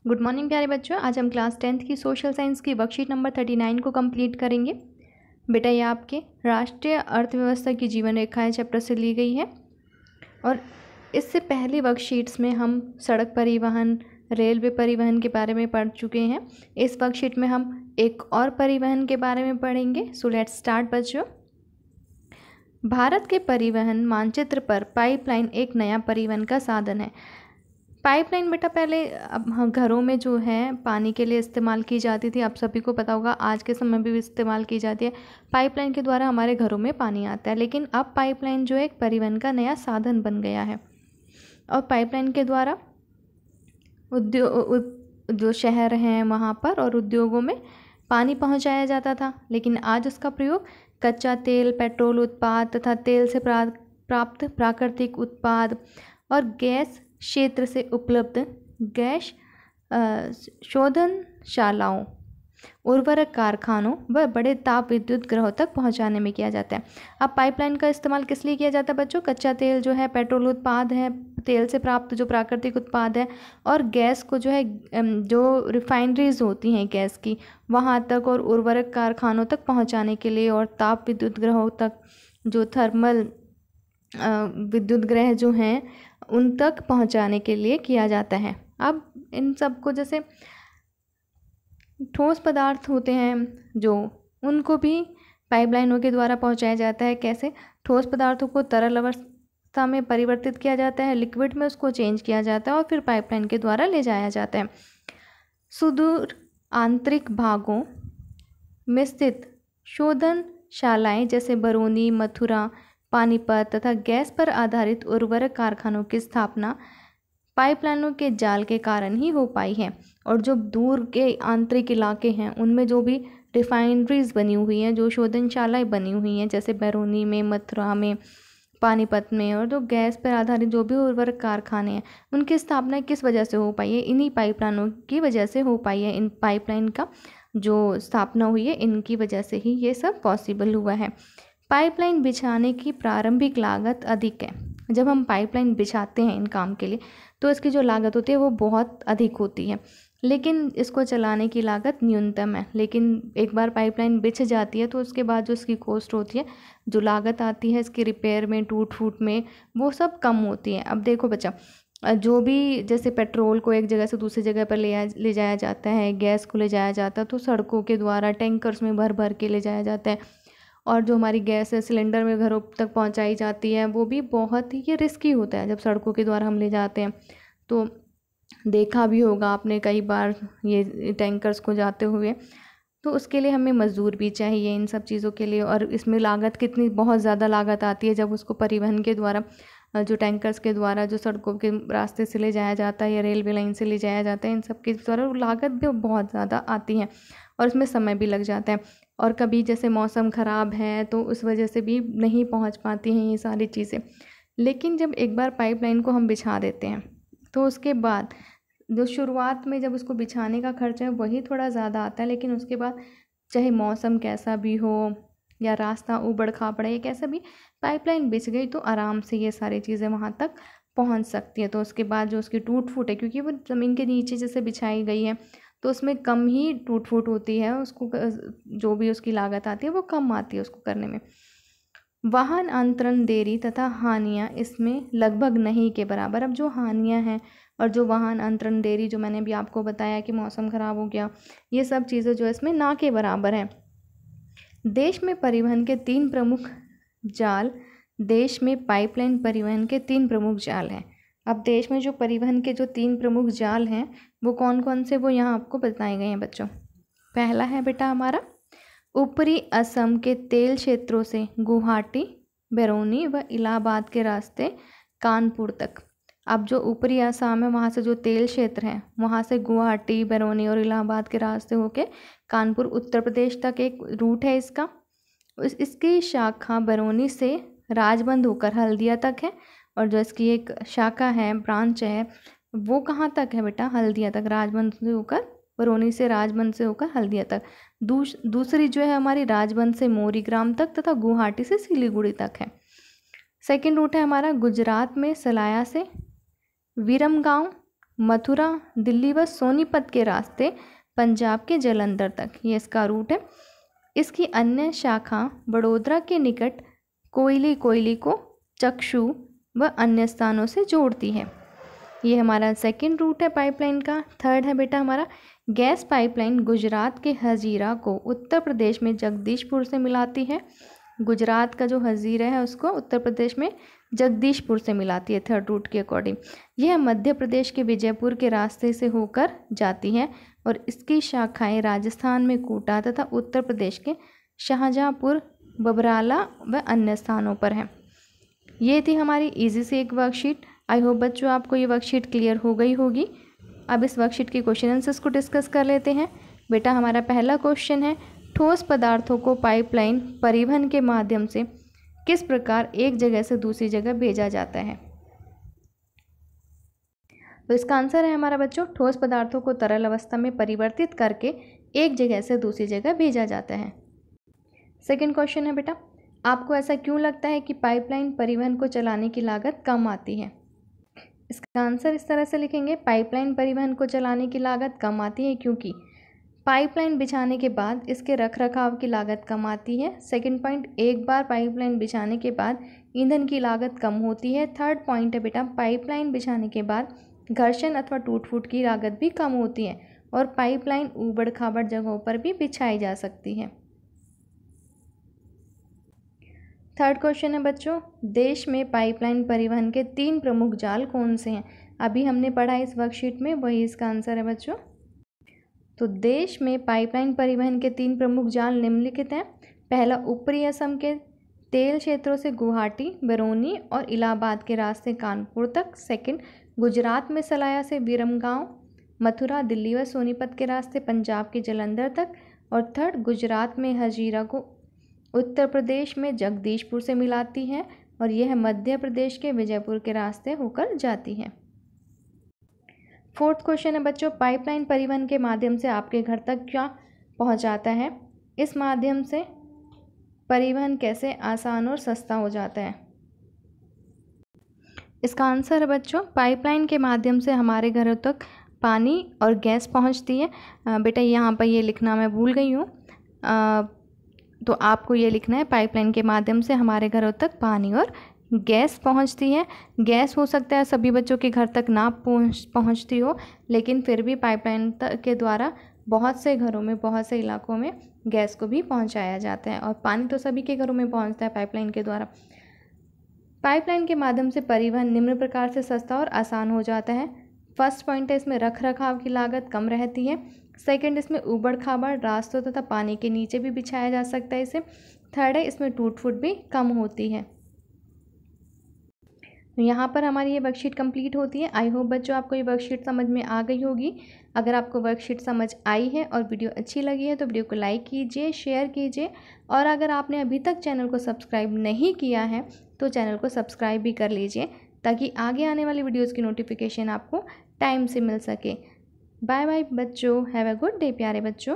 Good morning प्यारे बच्चों। आज हम क्लास 10th की सोशल साइंस की वर्कशीट नंबर 39 को कंप्लीट करेंगे। बेटा ये आपके राष्ट्रीय अर्थव्यवस्था की जीवन रेखाएं चैप्टर से ली गई है और इससे पहले वर्कशीट्स में हम सड़क परिवहन, रेलवे परिवहन के बारे में पढ़ चुके हैं। इस वर्कशीट में हम एक और परिवहन के बारे में पढ़ेंगे। सो लेट्स स्टार्ट बच्चों। भारत के परिवहन मानचित्र पर पाइपलाइन एक नया परिवहन का साधन है। पाइपलाइन बेटा पहले अब घरों में जो है पानी के लिए इस्तेमाल की जाती थी, आप सभी को पता होगा, आज के समय भी इस्तेमाल की जाती है। पाइपलाइन के द्वारा हमारे घरों में पानी आता है, लेकिन अब पाइपलाइन जो है एक परिवहन का नया साधन बन गया है और पाइपलाइन के द्वारा जो शहर हैं वहाँ पर और उद्योगों में पानी पहुँचाया जाता था, लेकिन आज उसका प्रयोग कच्चा तेल, पेट्रोल उत्पाद तथा तेल से प्राप्त प्राकृतिक उत्पाद और गैस क्षेत्र से उपलब्ध गैस शोधनशालाओं, उर्वरक कारखानों व बड़े ताप विद्युत ग्रहों तक पहुंचाने में किया जाता है। अब पाइपलाइन का इस्तेमाल किस लिए किया जाता है बच्चों? कच्चा तेल जो है, पेट्रोल उत्पाद है, तेल से प्राप्त जो प्राकृतिक उत्पाद है और गैस को जो है, जो रिफाइनरीज होती हैं गैस की, वहाँ तक और उर्वरक कारखानों तक पहुँचाने के लिए और ताप विद्युत ग्रहों तक, जो थर्मल विद्युत ग्रह जो हैं उन तक पहुंचाने के लिए किया जाता है। अब इन सब को, जैसे ठोस पदार्थ होते हैं जो, उनको भी पाइपलाइनों के द्वारा पहुंचाया जाता है। कैसे? ठोस पदार्थों को तरल अवस्था में परिवर्तित किया जाता है, लिक्विड में उसको चेंज किया जाता है और फिर पाइपलाइन के द्वारा ले जाया जाता है। सुदूर आंतरिक भागों में स्थित शोधनशालाएं जैसे बरौनी, मथुरा, पानीपत तथा गैस पर आधारित उर्वरक कारखानों की स्थापना पाइपलाइनों के जाल के कारण ही हो पाई है। और जो दूर के आंतरिक इलाके हैं उनमें जो भी रिफाइनरीज बनी हुई हैं, जो शोधनशालाएं बनी हुई हैं, जैसे बरौनी में, मथुरा में, पानीपत में, और जो गैस पर आधारित जो भी उर्वरक कारखाने हैं उनकी स्थापना किस वजह से हो पाई है? इन्हीं पाइपलाइनों की वजह से हो पाई है। इन पाइपलाइन का जो स्थापना हुई है, इनकी वजह से ही ये सब पॉसिबल हुआ है। पाइपलाइन बिछाने की प्रारंभिक लागत अधिक है। जब हम पाइपलाइन बिछाते हैं इन काम के लिए तो इसकी जो लागत होती है वो बहुत अधिक होती है, लेकिन इसको चलाने की लागत न्यूनतम है। लेकिन एक बार पाइपलाइन बिछ जाती है तो उसके बाद जो इसकी कॉस्ट होती है, जो लागत आती है इसकी रिपेयर में, टूट फूट में, वो सब कम होती है। अब देखो बच्चा, जो भी जैसे पेट्रोल को एक जगह से दूसरी जगह पर ले जाया जाता है, गैस को ले जाया जाता है, तो सड़कों के द्वारा टैंकर्स में भर भर के ले जाया जाता है। और जो हमारी गैस है सिलेंडर में घरों तक पहुंचाई जाती है, वो भी बहुत ही रिस्की होता है जब सड़कों के द्वारा हम ले जाते हैं। तो देखा भी होगा आपने कई बार ये टैंकर्स को जाते हुए। तो उसके लिए हमें मज़दूर भी चाहिए इन सब चीज़ों के लिए, और इसमें लागत कितनी, बहुत ज़्यादा लागत आती है जब उसको परिवहन के द्वारा, जो टैंकर्स के द्वारा जो सड़कों के रास्ते से ले जाया जाता है या रेलवे लाइन से ले जाया जाता है, इन सब के द्वारा लागत भी बहुत ज़्यादा आती है और इसमें समय भी लग जाता है। और कभी जैसे मौसम ख़राब है तो उस वजह से भी नहीं पहुंच पाती हैं ये सारी चीज़ें। लेकिन जब एक बार पाइपलाइन को हम बिछा देते हैं तो उसके बाद जो शुरुआत में जब उसको बिछाने का खर्चा है वही थोड़ा ज़्यादा आता है, लेकिन उसके बाद चाहे मौसम कैसा भी हो या रास्ता ऊबड़ खाबड़ है, कैसा भी, पाइपलाइन बिछ गई तो आराम से ये सारी चीज़ें वहाँ तक पहुँच सकती है। तो उसके बाद जो उसकी टूट फूट है, क्योंकि वो ज़मीन के नीचे जैसे बिछाई गई है तो उसमें कम ही टूट फूट होती है, उसको जो भी उसकी लागत आती है वो कम आती है उसको करने में। वाहन अंतरण देरी तथा हानियाँ इसमें लगभग नहीं के बराबर। अब जो हानियाँ हैं और जो वाहन अंतरण देरी, जो मैंने भी आपको बताया कि मौसम ख़राब हो गया, ये सब चीज़ें जो इसमें ना के बराबर हैं। देश में परिवहन के 3 प्रमुख जाल, देश में पाइपलाइन परिवहन के 3 प्रमुख जाल हैं। अब देश में जो परिवहन के जो 3 प्रमुख जाल हैं वो कौन कौन से, वो यहाँ आपको बताए गए हैं बच्चों। पहला है बेटा हमारा ऊपरी असम के तेल क्षेत्रों से गुवाहाटी, बरौनी व इलाहाबाद के रास्ते कानपुर तक। अब जो ऊपरी असम है वहाँ से जो तेल क्षेत्र हैं वहाँ से गुवाहाटी, बरौनी और इलाहाबाद के रास्ते होके कानपुर उत्तर प्रदेश तक एक रूट है इसका। इसकी शाखा बरौनी से राजबंद होकर हल्दिया तक है, और जो इसकी एक शाखा है, ब्रांच है, वो कहाँ तक है बेटा? हल्दिया तक, राजबंद से होकर, बरौनी से राजबंद से होकर हल्दिया तक। दूसरी जो है हमारी राजबंद से मोरीग्राम तक तथा गुवाहाटी से सिलीगुड़ी तक है। सेकंड रूट है हमारा गुजरात में सलाया से विरमगांव, मथुरा, दिल्ली व सोनीपत के रास्ते पंजाब के जालंधर तक, ये इसका रूट है। इसकी अन्य शाखा बड़ोदरा के निकट कोयली को चक्षु व अन्य स्थानों से जोड़ती है। ये हमारा सेकंड रूट है पाइपलाइन का। थर्ड है बेटा हमारा गैस पाइपलाइन गुजरात के हजीरा को उत्तर प्रदेश में जगदीशपुर से मिलाती है। गुजरात का जो हजीरा है उसको उत्तर प्रदेश में जगदीशपुर से मिलाती है थर्ड रूट के अकॉर्डिंग। यह मध्य प्रदेश के विजयपुर के रास्ते से होकर जाती है और इसकी शाखाएं राजस्थान में कोटा तथा उत्तर प्रदेश के शाहजहाँपुर, बबराला व अन्य स्थानों पर है। ये थी हमारी इजी से एक वर्कशीट। आई होप बच्चों आपको ये वर्कशीट क्लियर हो गई होगी। अब इस वर्कशीट के क्वेश्चन आंसर्स को डिस्कस कर लेते हैं। बेटा हमारा पहला क्वेश्चन है, ठोस पदार्थों को पाइपलाइन परिवहन के माध्यम से किस प्रकार एक जगह से दूसरी जगह भेजा जाता है। तो इसका आंसर है हमारा बच्चों, ठोस पदार्थों को तरल अवस्था में परिवर्तित करके एक जगह से दूसरी जगह भेजा जाता है। सेकंड क्वेश्चन है बेटा, आपको ऐसा क्यों लगता है कि पाइपलाइन परिवहन को चलाने की लागत कम आती है। इसका आंसर इस तरह से लिखेंगे, पाइपलाइन परिवहन को चलाने की लागत कम आती है क्योंकि पाइपलाइन बिछाने के बाद इसके रखरखाव की लागत कम आती है। सेकंड पॉइंट, एक बार पाइपलाइन बिछाने के बाद ईंधन की लागत कम होती है। थर्ड पॉइंट है बेटा, पाइपलाइन बिछाने के बाद घर्षण अथवा टूट फूट की लागत भी कम होती है और पाइपलाइन ऊबड़ खाबड़ जगहों पर भी बिछाई जा सकती है। थर्ड क्वेश्चन है बच्चों, देश में पाइपलाइन परिवहन के 3 प्रमुख जाल कौन से हैं। अभी हमने पढ़ा इस वर्कशीट में, वही इसका आंसर है बच्चों। तो देश में पाइपलाइन परिवहन के 3 प्रमुख जाल निम्नलिखित हैं। पहला, ऊपरी असम के तेल क्षेत्रों से गुवाहाटी, बरौनी और इलाहाबाद के रास्ते कानपुर तक। सेकंड, गुजरात में सलाया से विरमगांव, मथुरा, दिल्ली व सोनीपत के रास्ते पंजाब के जालंधर तक। और थर्ड, गुजरात में हजीरा को उत्तर प्रदेश में जगदीशपुर से मिलाती है और यह मध्य प्रदेश के विजयपुर के रास्ते होकर जाती है। फोर्थ क्वेश्चन है बच्चों, पाइपलाइन परिवहन के माध्यम से आपके घर तक क्या पहुंच जाता है। इस माध्यम से परिवहन कैसे आसान और सस्ता हो जाता है। इसका आंसर है बच्चों, पाइपलाइन के माध्यम से हमारे घरों तक पानी और गैस पहुंचती है। बेटा यहाँ पर ये लिखना मैं भूल गई हूँ, तो आपको ये लिखना है, पाइपलाइन के माध्यम से हमारे घरों तक पानी और गैस पहुंचती है। गैस हो सकता है सभी बच्चों के घर तक ना पहुंचती हो, लेकिन फिर भी पाइपलाइन के द्वारा बहुत से घरों में, बहुत से इलाकों में गैस को भी पहुंचाया जाता है और पानी तो सभी के घरों में पहुंचता है पाइपलाइन के द्वारा। पाइपलाइन के माध्यम से परिवहन निम्न प्रकार से सस्ता और आसान हो जाता है। फर्स्ट पॉइंट है, इसमें रख रखाव की लागत कम रहती है। सेकंड, इसमें ऊबड़ खाबड़ रास्तों तथा पानी के नीचे भी बिछाया जा सकता है इसे। थर्ड है, इसमें टूट फूट भी कम होती है। तो यहाँ पर हमारी ये वर्कशीट कंप्लीट होती है। आई होप बच्चों आपको ये वर्कशीट समझ में आ गई होगी। अगर आपको वर्कशीट समझ आई है और वीडियो अच्छी लगी है तो वीडियो को लाइक कीजिए, शेयर कीजिए और अगर आपने अभी तक चैनल को सब्सक्राइब नहीं किया है तो चैनल को सब्सक्राइब भी कर लीजिए ताकि आगे आने वाली वीडियोज़ की नोटिफिकेशन आपको टाइम से मिल सके। बाय बाय बच्चों, हैव अ गुड डे प्यारे बच्चों।